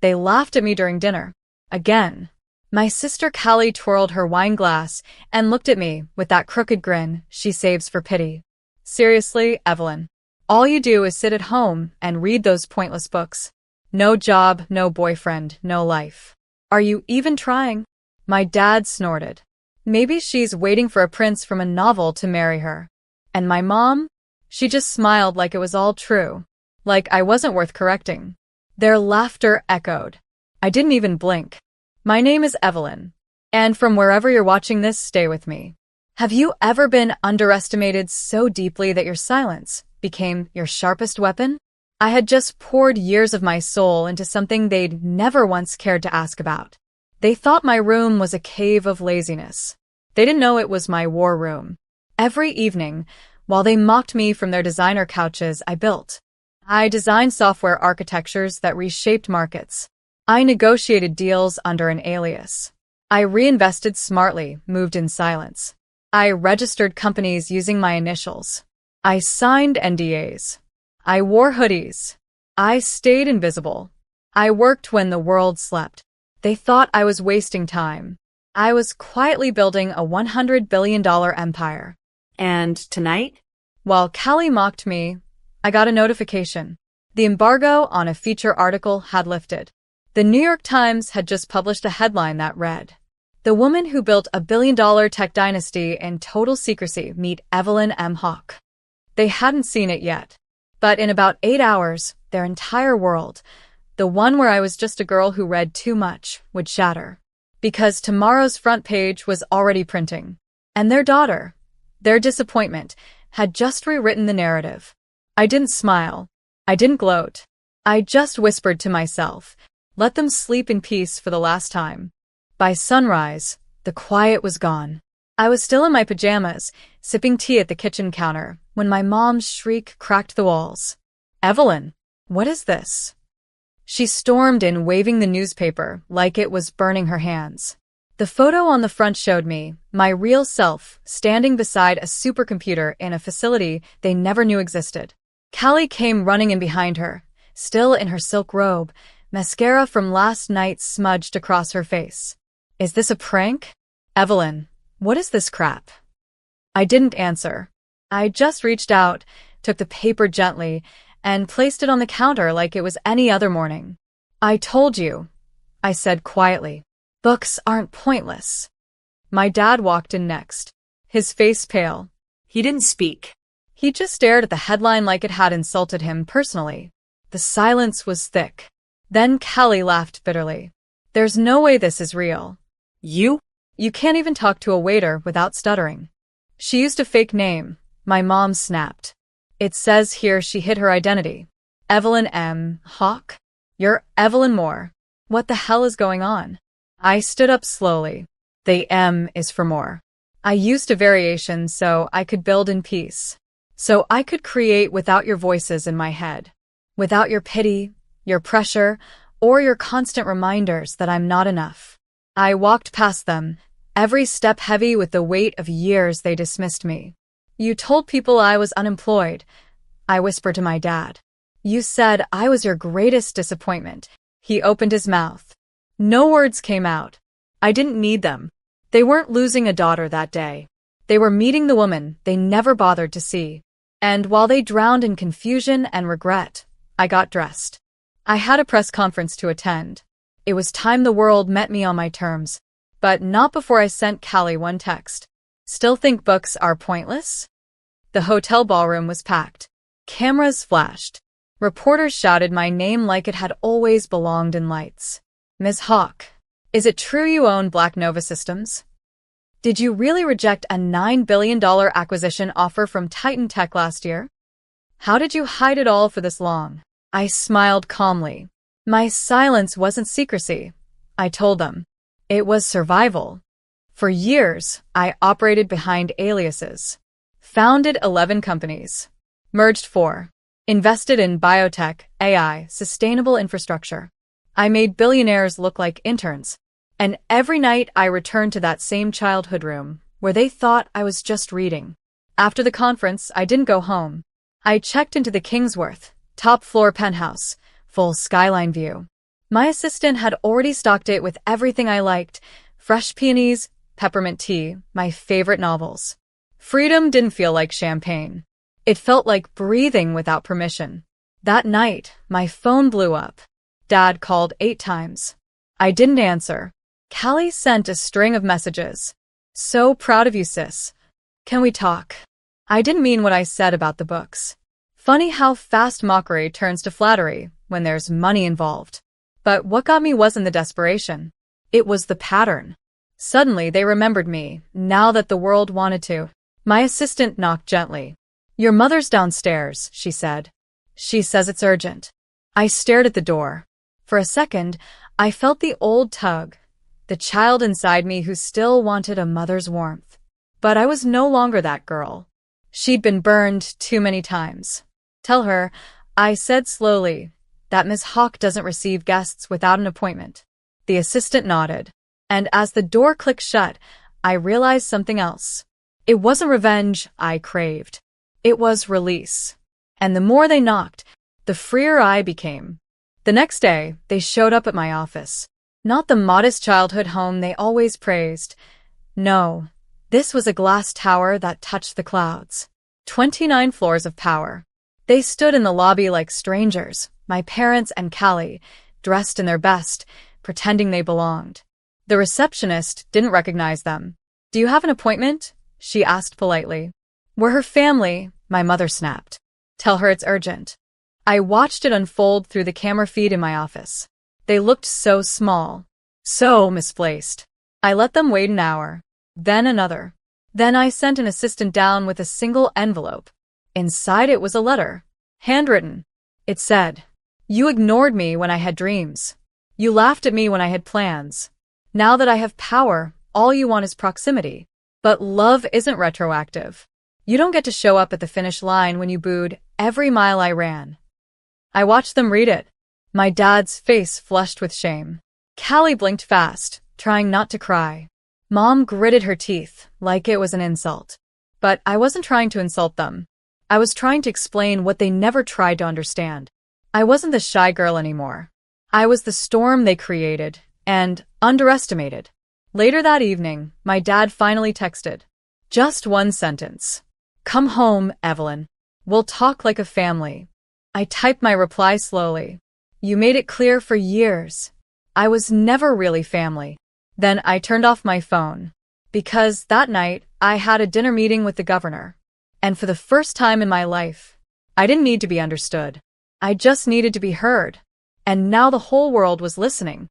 They laughed at me during dinner. Again. My sister Callie twirled her wine glass and looked at me with that crooked grin she saves for pity. Seriously, Evelyn. All you do is sit at home and read those pointless books. No job, no boyfriend, no life. Are you even trying? My dad snorted. Maybe she's waiting for a prince from a novel to marry her. And my mom? She just smiled like it was all true. Like I wasn't worth correcting. Their laughter echoed. I didn't even blink. My name is Evelyn. And from wherever you're watching this, stay with me. Have you ever been underestimated so deeply that your silence became your sharpest weapon? I had just poured years of my soul into something they'd never once cared to ask about. They thought my room was a cave of laziness. They didn't know it was my war room. Every evening, while they mocked me from their designer couches I built, I designed software architectures that reshaped markets. I negotiated deals under an alias. I reinvested smartly, moved in silence. I registered companies using my initials. I signed NDAs. I wore hoodies. I stayed invisible. I worked when the world slept. They thought I was wasting time. I was quietly building a $100 billion empire. And tonight? While Callie mocked me, I got a notification. The embargo on a feature article had lifted. The New York Times had just published a headline that read, "The woman who built a billion-dollar tech dynasty in total secrecy, meet Evelyn M. Hawke." They hadn't seen it yet. But in about 8 hours, their entire world, the one where I was just a girl who read too much, would shatter. Because tomorrow's front page was already printing. And their daughter, their disappointment, had just rewritten the narrative. I didn't smile. I didn't gloat. I just whispered to myself, let them sleep in peace for the last time. By sunrise, the quiet was gone. I was still in my pajamas, sipping tea at the kitchen counter, when my mom's shriek cracked the walls. "Evelyn, what is this?" She stormed in, waving the newspaper like it was burning her hands. The photo on the front showed me, my real self, standing beside a supercomputer in a facility they never knew existed. Callie came running in behind her, still in her silk robe, mascara from last night smudged across her face. "Is this a prank? Evelyn, what is this crap?" I didn't answer. I just reached out, took the paper gently, and placed it on the counter like it was any other morning. "I told you," I said quietly. "Books aren't pointless." My dad walked in next, his face pale. He didn't speak. He just stared at the headline like it had insulted him personally. The silence was thick. Then Callie laughed bitterly. "There's no way this is real." You? "You can't even talk to a waiter without stuttering." She used a fake name. My mom snapped. "It says here she hid her identity. Evelyn M. Hawke? You're Evelyn Moore. What the hell is going on?" I stood up slowly. The M is for more. I used a variation so I could build in peace. So I could create without your voices in my head. Without your pity, your pressure, or your constant reminders that I'm not enough. I walked past them, every step heavy with the weight of years they dismissed me. "You told people I was unemployed," I whispered to my dad. "You said I was your greatest disappointment." He opened his mouth. No words came out. I didn't need them. They weren't losing a daughter that day. They were meeting the woman they never bothered to see. And while they drowned in confusion and regret, I got dressed. I had a press conference to attend. It was time the world met me on my terms. But not before I sent Callie one text. "Still think books are pointless?" The hotel ballroom was packed. Cameras flashed. Reporters shouted my name like it had always belonged in lights. "Ms. Hawke, is it true you own Black Nova Systems? Did you really reject a $9 billion acquisition offer from Titan Tech last year? How did you hide it all for this long?" I smiled calmly. My silence wasn't secrecy, I told them. It was survival. For years, I operated behind aliases. Founded 11 companies. Merged 4. Invested in biotech, AI, sustainable infrastructure. I made billionaires look like interns. And every night I returned to that same childhood room, where they thought I was just reading. After the conference, I didn't go home. I checked into the Kingsworth, top-floor penthouse, full skyline view. My assistant had already stocked it with everything I liked: fresh peonies, peppermint tea, my favorite novels. Freedom didn't feel like champagne. It felt like breathing without permission. That night, my phone blew up. Dad called 8 times. I didn't answer. Callie sent a string of messages. "So proud of you, sis. Can we talk?" I didn't mean what I said about the books. Funny how fast mockery turns to flattery when there's money involved. But what got me wasn't the desperation. It was the pattern. Suddenly they remembered me, now that the world wanted to. My assistant knocked gently. "Your mother's downstairs," she said. "She says it's urgent." I stared at the door. For a second, I felt the old tug, the child inside me who still wanted a mother's warmth. But I was no longer that girl. She'd been burned too many times. "Tell her," I said slowly, "that Miss Hawk doesn't receive guests without an appointment." The assistant nodded. And as the door clicked shut, I realized something else. It wasn't revenge I craved. It was release. And the more they knocked, the freer I became. The next day, they showed up at my office. Not the modest childhood home they always praised. No, this was a glass tower that touched the clouds. 29 floors of power. They stood in the lobby like strangers, my parents and Callie, dressed in their best, pretending they belonged. The receptionist didn't recognize them. "Do you have an appointment?" she asked politely. "We're her family," my mother snapped. "Tell her it's urgent." I watched it unfold through the camera feed in my office. They looked so small, so misplaced. I let them wait an hour, then another. Then I sent an assistant down with a single envelope. Inside it was a letter, handwritten. It said, "You ignored me when I had dreams. You laughed at me when I had plans. Now that I have power, all you want is proximity. But love isn't retroactive. You don't get to show up at the finish line when you booed every mile I ran." I watched them read it. My dad's face flushed with shame. Callie blinked fast, trying not to cry. Mom gritted her teeth, like it was an insult. But I wasn't trying to insult them. I was trying to explain what they never tried to understand. I wasn't the shy girl anymore. I was the storm they created and underestimated. Later that evening, my dad finally texted. Just one sentence. "Come home, Evelyn. We'll talk like a family." I typed my reply slowly. "You made it clear for years. I was never really family." Then I turned off my phone. Because that night, I had a dinner meeting with the governor. And for the first time in my life, I didn't need to be understood. I just needed to be heard. And now the whole world was listening.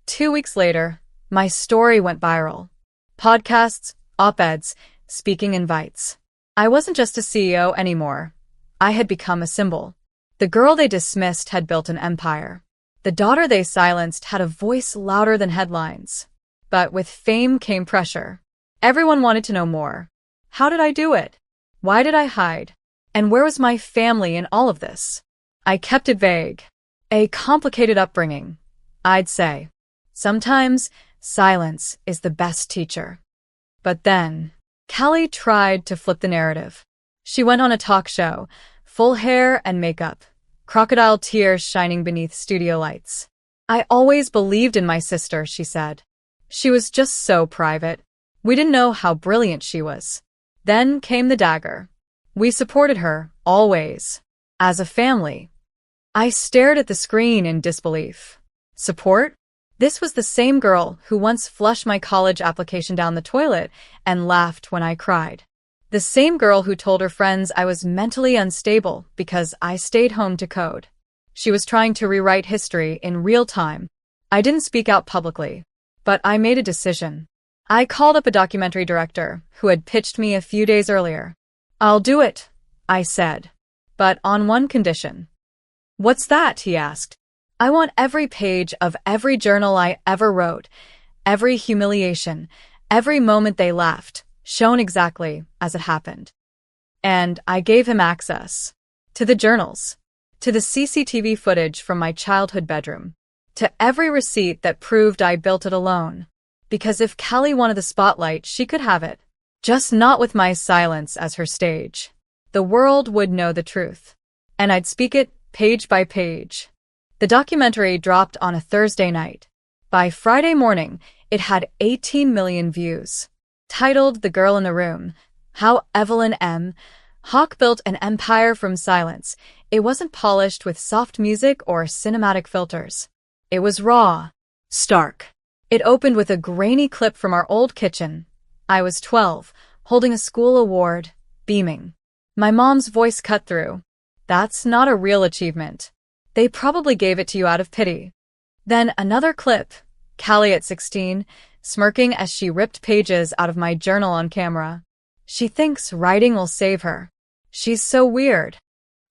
2 weeks later, my story went viral. Podcasts, op-eds, speaking invites. I wasn't just a CEO anymore. I had become a symbol. The girl they dismissed had built an empire. The daughter they silenced had a voice louder than headlines. But with fame came pressure. Everyone wanted to know more. How did I do it? Why did I hide? And where was my family in all of this? I kept it vague. A complicated upbringing, I'd say. Sometimes, silence is the best teacher. But then, Callie tried to flip the narrative. She went on a talk show, full hair and makeup, crocodile tears shining beneath studio lights. "I always believed in my sister," she said. "She was just so private. We didn't know how brilliant she was." Then came the dagger. "We supported her, always. As a family." I stared at the screen in disbelief. Support? This was the same girl who once flushed my college application down the toilet and laughed when I cried. The same girl who told her friends I was mentally unstable because I stayed home to code. She was trying to rewrite history in real time. I didn't speak out publicly, but I made a decision. I called up a documentary director who had pitched me a few days earlier. "I'll do it," I said, "but on one condition." "What's that?" he asked. "I want every page of every journal I ever wrote, every humiliation, every moment they laughed, shown exactly as it happened." And I gave him access to the journals, to the CCTV footage from my childhood bedroom, to every receipt that proved I built it alone. Because if Callie wanted the spotlight, she could have it, just not with my silence as her stage. The world would know the truth, and I'd speak it page by page. The documentary dropped on a Thursday night. By Friday morning, it had 18 million views. Titled The Girl in the Room, How Evelyn M. Hawke Built an Empire from Silence. It wasn't polished with soft music or cinematic filters. It was raw, stark. It opened with a grainy clip from our old kitchen. I was 12, holding a school award, beaming. My mom's voice cut through. That's not a real achievement. They probably gave it to you out of pity. Then another clip, Callie at 16, smirking as she ripped pages out of my journal on camera. She thinks writing will save her. She's so weird.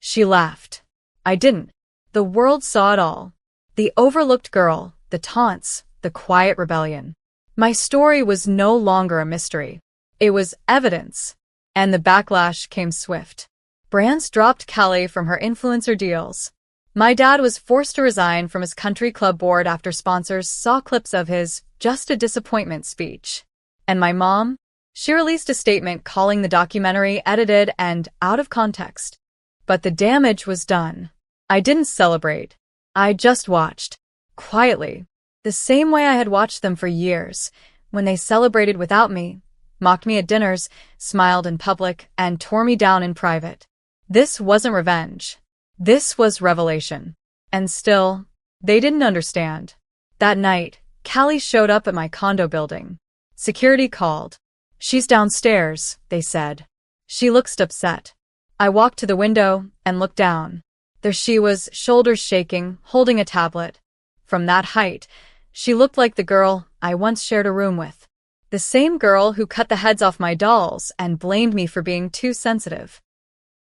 She laughed. I didn't. The world saw it all. The overlooked girl, the taunts, the quiet rebellion. My story was no longer a mystery. It was evidence. And the backlash came swift. Brands dropped Callie from her influencer deals. My dad was forced to resign from his country club board after sponsors saw clips of his "just a disappointment" speech. And my mom? She released a statement calling the documentary edited and out of context. But the damage was done. I didn't celebrate. I just watched. Quietly. The same way I had watched them for years, when they celebrated without me, mocked me at dinners, smiled in public, and tore me down in private. This wasn't revenge. This was revelation. And still, they didn't understand. That night, Callie showed up at my condo building. Security called. She's downstairs, they said. She looked upset. I walked to the window and looked down. There she was, shoulders shaking, holding a tablet. From that height, she looked like the girl I once shared a room with. The same girl who cut the heads off my dolls and blamed me for being too sensitive.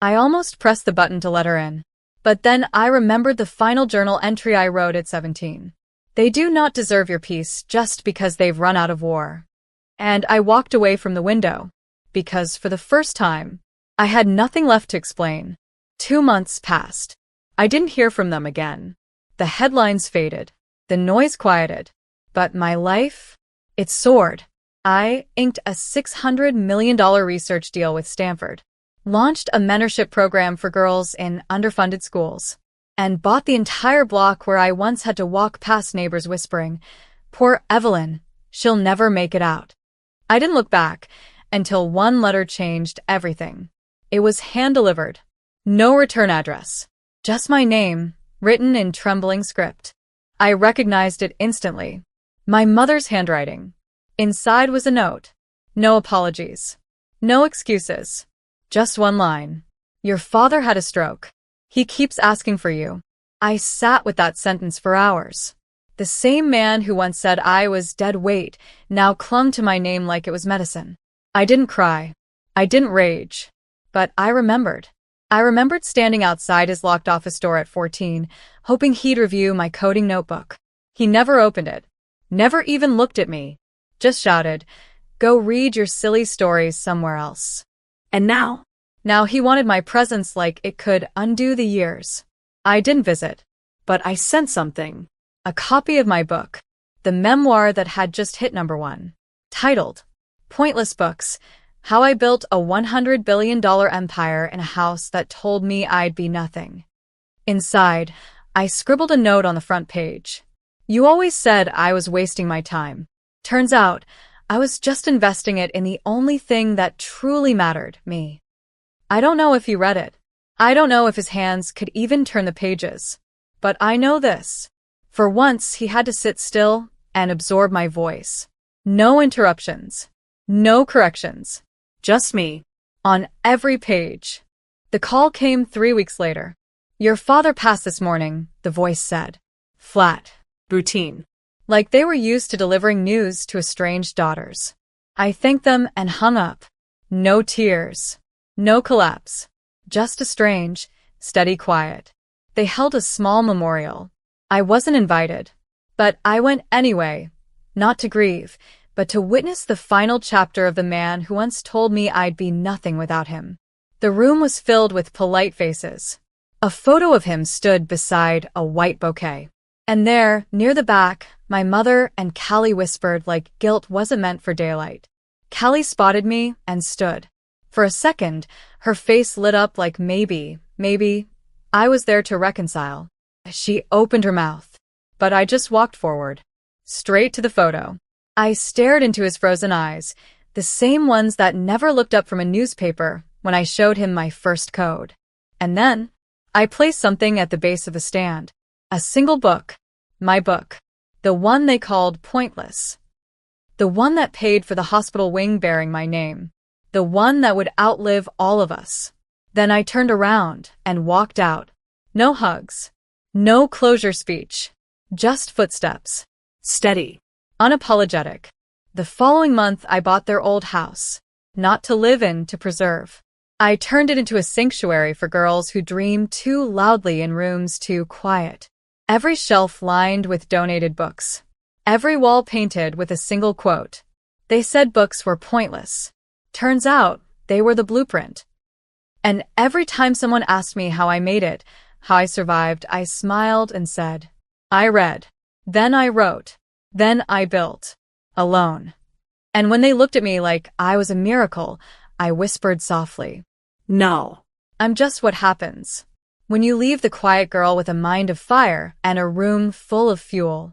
I almost pressed the button to let her in. But then I remembered the final journal entry I wrote at 17. They do not deserve your peace just because they've run out of war. And I walked away from the window, because for the first time, I had nothing left to explain. 2 months passed. I didn't hear from them again. The headlines faded. The noise quieted. But my life? It soared. I inked a $600 million research deal with Stanford, launched a mentorship program for girls in underfunded schools, and bought the entire block where I once had to walk past neighbors whispering, "Poor Evelyn, she'll never make it out." I didn't look back until one letter changed everything. It was hand-delivered. No return address. Just my name, written in trembling script. I recognized it instantly. My mother's handwriting. Inside was a note. No apologies. No excuses. Just one line. "Your father had a stroke. He keeps asking for you." I sat with that sentence for hours. The same man who once said I was dead weight now clung to my name like it was medicine. I didn't cry. I didn't rage. But I remembered. I remembered standing outside his locked office door at 14, hoping he'd review my coding notebook. He never opened it. Never even looked at me. Just shouted, "Go read your silly stories somewhere else." And now? Now he wanted my presence like it could undo the years. I didn't visit. But I sent something. A copy of my book. The memoir that had just hit #1. Titled, Pointless Books, How I Built a $100 billion Empire in a House That Told Me I'd Be Nothing. Inside, I scribbled a note on the front page. "You always said I was wasting my time. Turns out, I was just investing it in the only thing that truly mattered, me." I don't know if he read it. I don't know if his hands could even turn the pages. But I know this. For once, he had to sit still and absorb my voice. No interruptions. No corrections. Just me. On every page. The call came 3 weeks later. "Your father passed this morning," the voice said. Flat. Routine. Like they were used to delivering news to estranged daughters. I thanked them and hung up. No tears. No collapse. Just a strange, steady quiet. They held a small memorial. I wasn't invited. But I went anyway. Not to grieve, but to witness the final chapter of the man who once told me I'd be nothing without him. The room was filled with polite faces. A photo of him stood beside a white bouquet. And there, near the back, my mother and Callie whispered like guilt wasn't meant for daylight. Callie spotted me and stood. For a second, her face lit up like maybe, I was there to reconcile. She opened her mouth, but I just walked forward, straight to the photo. I stared into his frozen eyes, the same ones that never looked up from a newspaper when I showed him my first code. And then, I placed something at the base of the stand. A single book. My book. The one they called pointless. The one that paid for the hospital wing bearing my name. The one that would outlive all of us. Then I turned around and walked out. No hugs. No closure speech. Just footsteps. Steady. Unapologetic. The following month I bought their old house. Not to live in, to preserve. I turned it into a sanctuary for girls who dream too loudly in rooms too quiet. Every shelf lined with donated books. Every wall painted with a single quote. They said books were pointless. Turns out, they were the blueprint. And every time someone asked me how I made it, how I survived, I smiled and said, I read. Then I wrote. Then I built. Alone. And when they looked at me like I was a miracle, I whispered softly, No. I'm just what happens when you leave the quiet girl with a mind of fire and a room full of fuel.